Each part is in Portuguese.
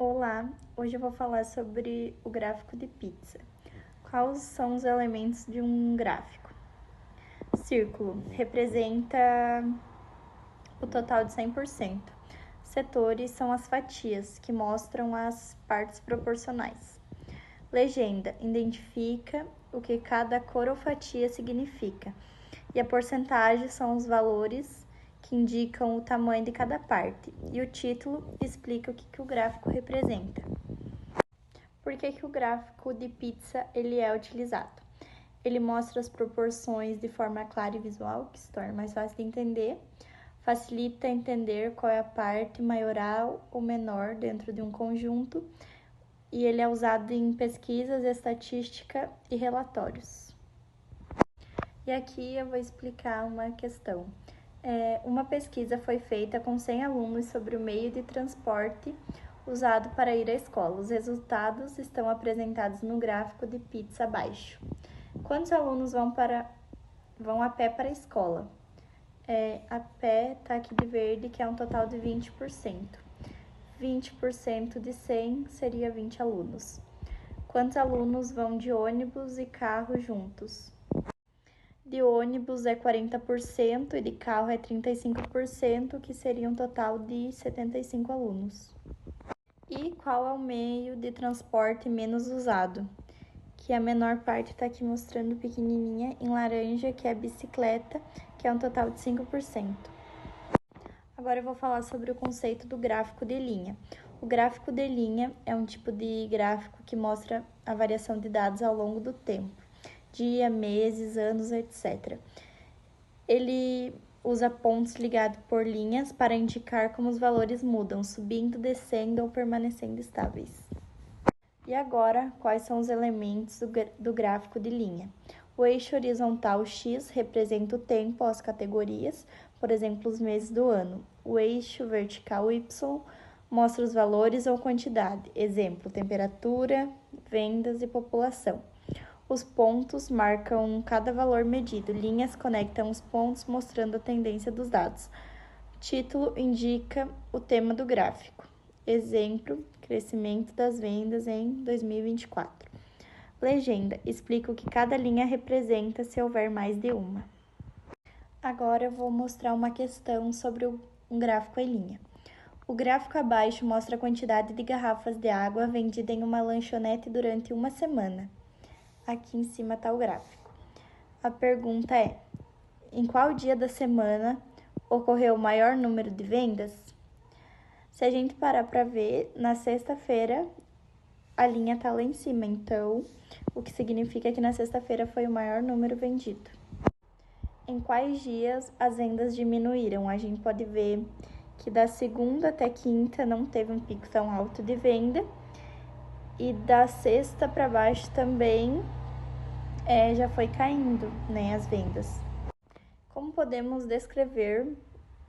Olá, hoje eu vou falar sobre o gráfico de pizza. Quais são os elementos de um gráfico? Círculo representa o total de 100%. Setores são as fatias, que mostram as partes proporcionais. Legenda identifica o que cada cor ou fatia significa. E a porcentagem são os valores que indicam o tamanho de cada parte. E o título explica o que o gráfico representa. Por que o gráfico de pizza ele é utilizado? Ele mostra as proporções de forma clara e visual, que se torna mais fácil de entender, facilita entender qual é a parte maioral ou menor dentro de um conjunto, e ele é usado em pesquisas, estatística e relatórios. E aqui eu vou explicar uma questão. Uma pesquisa foi feita com 100 alunos sobre o meio de transporte usado para ir à escola. Os resultados estão apresentados no gráfico de pizza abaixo. Quantos alunos vão a pé para a escola? A pé está aqui de verde, que é um total de 20%. 20% de 100 seria 20 alunos. Quantos alunos vão de ônibus e carro juntos? De ônibus é 40% e de carro é 35%, que seria um total de 75 alunos. E qual é o meio de transporte menos usado? Que a menor parte está aqui mostrando pequenininha em laranja, que é a bicicleta, que é um total de 5%. Agora eu vou falar sobre o conceito do gráfico de linha. O gráfico de linha é um tipo de gráfico que mostra a variação de dados ao longo do tempo. Dia, meses, anos, etc. Ele usa pontos ligados por linhas para indicar como os valores mudam, subindo, descendo ou permanecendo estáveis. E agora, quais são os elementos do gráfico de linha? O eixo horizontal X representa o tempo, as categorias, por exemplo, os meses do ano. O eixo vertical Y mostra os valores ou quantidade, exemplo, temperatura, vendas e população. Os pontos marcam cada valor medido. Linhas conectam os pontos, mostrando a tendência dos dados. Título indica o tema do gráfico. Exemplo, crescimento das vendas em 2024. Legenda explica o que cada linha representa se houver mais de uma. Agora eu vou mostrar uma questão sobre um gráfico em linha. O gráfico abaixo mostra a quantidade de garrafas de água vendida em uma lanchonete durante uma semana. Aqui em cima está o gráfico. A pergunta é: em qual dia da semana ocorreu o maior número de vendas? Se a gente parar para ver, na sexta-feira a linha está lá em cima, então o que significa que na sexta-feira foi o maior número vendido. Em quais dias as vendas diminuíram? A gente pode ver que da segunda até quinta não teve um pico tão alto de venda, e da sexta para baixo também já foi caindo, né, as vendas. Como podemos descrever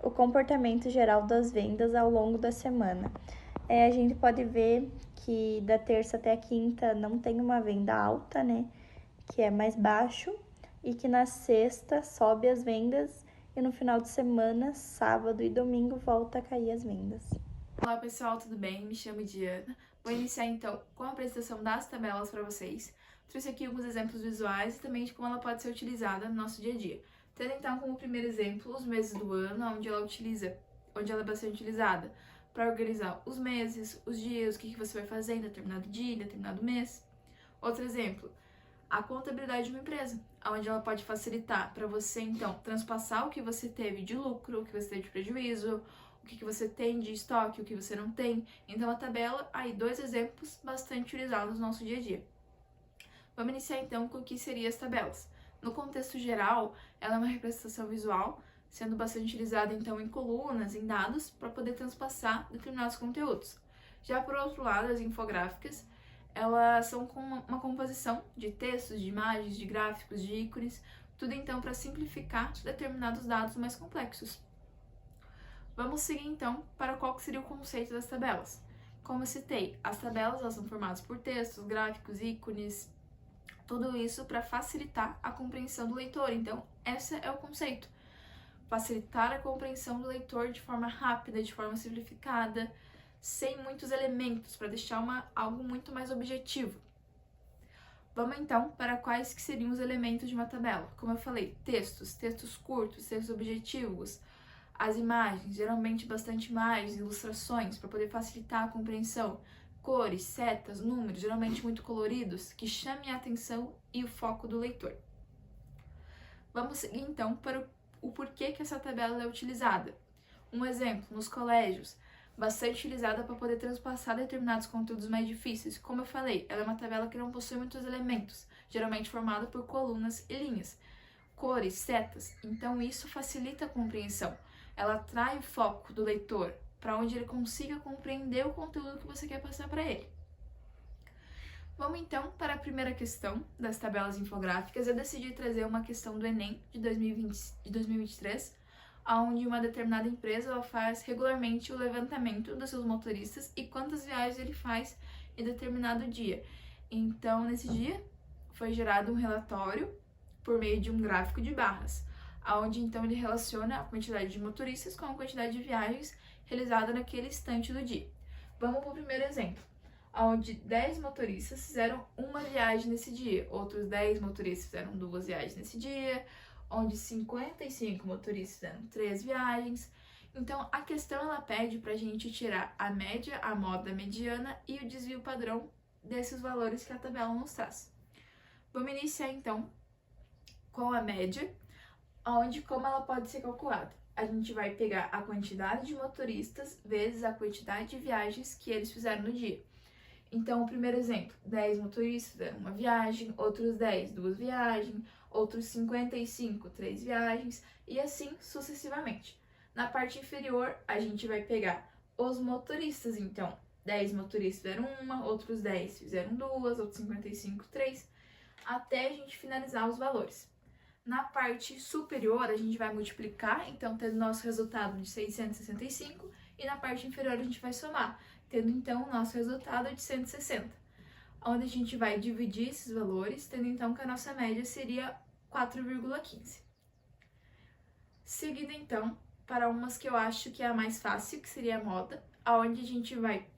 o comportamento geral das vendas ao longo da semana? A gente pode ver que da terça até a quinta não tem uma venda alta, né, que é mais baixo, e que na sexta sobe as vendas e no final de semana, sábado e domingo, volta a cair as vendas. Olá pessoal, tudo bem? Me chamo Diana. Vou iniciar então com a apresentação das tabelas para vocês. Trouxe aqui alguns exemplos visuais e também de como ela pode ser utilizada no nosso dia a dia. Tendo então como primeiro exemplo os meses do ano, onde ela é bastante utilizada para organizar os meses, os dias, o que você vai fazer em determinado dia, em determinado mês. Outro exemplo, a contabilidade de uma empresa, onde ela pode facilitar para você então transpassar o que você teve de lucro, o que você teve de prejuízo, o que você tem de estoque, o que você não tem. Então a tabela, aí dois exemplos bastante utilizados no nosso dia a dia. Vamos iniciar então com o que seriam as tabelas. No contexto geral, ela é uma representação visual, sendo bastante utilizada então em colunas, em dados, para poder transpassar determinados conteúdos. Já por outro lado, as infográficas, elas são com uma composição de textos, de imagens, de gráficos, de ícones, tudo então para simplificar determinados dados mais complexos. Vamos seguir então para qual que seria o conceito das tabelas. Como eu citei, as tabelas elas são formadas por textos, gráficos, ícones, tudo isso para facilitar a compreensão do leitor. Então, esse é o conceito. Facilitar a compreensão do leitor de forma rápida, de forma simplificada, sem muitos elementos, para deixar algo muito mais objetivo. Vamos então para quais que seriam os elementos de uma tabela. Como eu falei, textos curtos, textos objetivos, as imagens, geralmente bastante imagens, ilustrações, para poder facilitar a compreensão, cores, setas, números, geralmente muito coloridos, que chamem a atenção e o foco do leitor. Vamos seguir então para o porquê que essa tabela é utilizada. Um exemplo, nos colégios, bastante utilizada para poder transpassar determinados conteúdos mais difíceis. Como eu falei, ela é uma tabela que não possui muitos elementos, geralmente formada por colunas e linhas, cores, setas, então isso facilita a compreensão. Ela atrai o foco do leitor para onde ele consiga compreender o conteúdo que você quer passar para ele. Vamos então para a primeira questão das tabelas infográficas. Eu decidi trazer uma questão do Enem de 2023, onde uma determinada empresa ela faz regularmente o levantamento dos seus motoristas e quantas viagens ele faz em determinado dia. Então, nesse dia, foi gerado um relatório por meio de um gráfico de barras, onde então ele relaciona a quantidade de motoristas com a quantidade de viagens realizadas naquele instante do dia. Vamos para o primeiro exemplo, onde 10 motoristas fizeram uma viagem nesse dia, outros 10 motoristas fizeram 2 viagens nesse dia, onde 55 motoristas fizeram 3 viagens. Então, a questão ela pede para a gente tirar a média, a moda mediana e o desvio padrão desses valores que a tabela nos traz. Vamos iniciar então com a média, onde como ela pode ser calculada. A gente vai pegar a quantidade de motoristas vezes a quantidade de viagens que eles fizeram no dia. Então, o primeiro exemplo, 10 motoristas fizeram uma viagem, outros 10, 2 viagens, outros 55, 3 viagens, e assim sucessivamente. Na parte inferior, a gente vai pegar os motoristas, então, 10 motoristas fizeram uma, outros 10 fizeram 2, outros 55, 3, até a gente finalizar os valores. Na parte superior, a gente vai multiplicar, então, tendo nosso resultado de 665, e na parte inferior a gente vai somar, tendo então o nosso resultado de 160, onde a gente vai dividir esses valores, tendo então que a nossa média seria 4,15. Seguido então para umas que eu acho que é a mais fácil, que seria a moda, onde a gente vai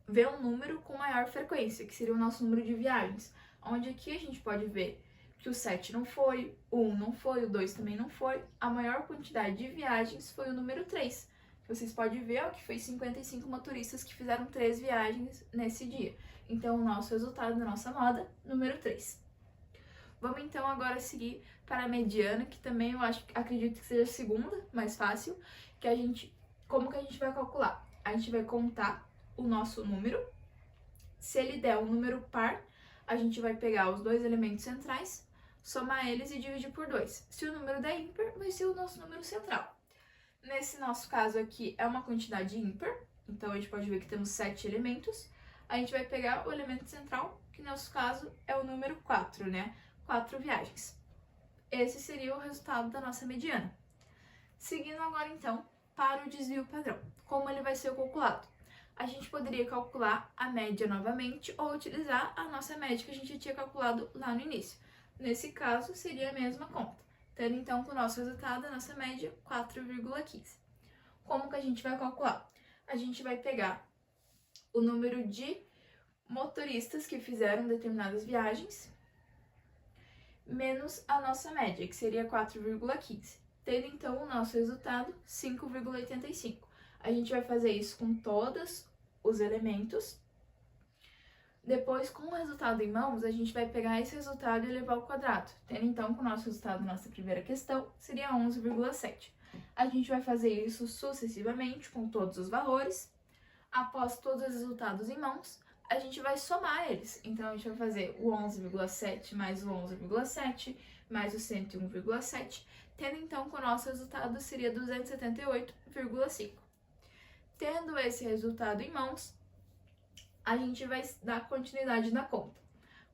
ver um número com maior frequência, que seria o nosso número de viagens, onde aqui a gente pode ver que o 7 não foi, o 1 não foi, o 2 também não foi, a maior quantidade de viagens foi o número 3. Vocês podem ver ó, que foi 55 motoristas que fizeram 3 viagens nesse dia. Então, o nosso resultado da nossa moda, número 3. Vamos então agora seguir para a mediana, que também eu acredito que seja a segunda, mais fácil, como que a gente vai calcular? A gente vai contar o nosso número. Se ele der um número par, a gente vai pegar os 2 elementos centrais, somar eles e dividir por 2. Se o número der ímpar, vai ser o nosso número central. Nesse nosso caso aqui é uma quantidade ímpar, então a gente pode ver que temos 7 elementos. A gente vai pegar o elemento central, que no nosso caso é o número 4, né? 4 viagens. Esse seria o resultado da nossa mediana. Seguindo agora então para o desvio padrão. Como ele vai ser calculado? A gente poderia calcular a média novamente ou utilizar a nossa média que a gente tinha calculado lá no início. Nesse caso, seria a mesma conta, tendo então com o nosso resultado, a nossa média, 4,15. Como que a gente vai calcular? A gente vai pegar o número de motoristas que fizeram determinadas viagens, menos a nossa média, que seria 4,15. Tendo então o nosso resultado, 5,85. A gente vai fazer isso com todos os elementos. Depois, com o resultado em mãos, a gente vai pegar esse resultado e levar ao quadrado. Tendo então que o nosso resultado da nossa primeira questão seria 11,7. A gente vai fazer isso sucessivamente com todos os valores. Após todos os resultados em mãos, a gente vai somar eles. Então, a gente vai fazer o 11,7 mais o 11,7 mais o 101,7, tendo então que o nosso resultado seria 278,5. Tendo esse resultado em mãos, a gente vai dar continuidade na conta.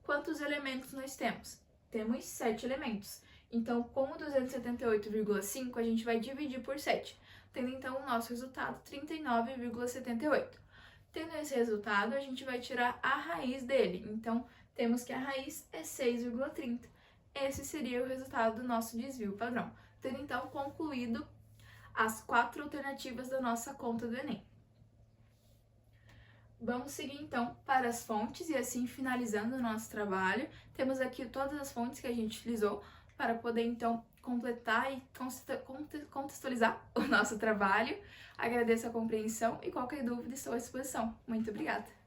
Quantos elementos nós temos? Temos 7 elementos. Então, com o 278,5, a gente vai dividir por 7, tendo então o nosso resultado 39,78. Tendo esse resultado, a gente vai tirar a raiz dele. Então, temos que a raiz é 6,30. Esse seria o resultado do nosso desvio padrão. Tendo então concluído as 4 alternativas da nossa conta do Enem. Vamos seguir então para as fontes e assim finalizando o nosso trabalho. Temos aqui todas as fontes que a gente utilizou para poder então completar e contextualizar o nosso trabalho. Agradeço a compreensão e qualquer dúvida estou à disposição. Muito obrigada!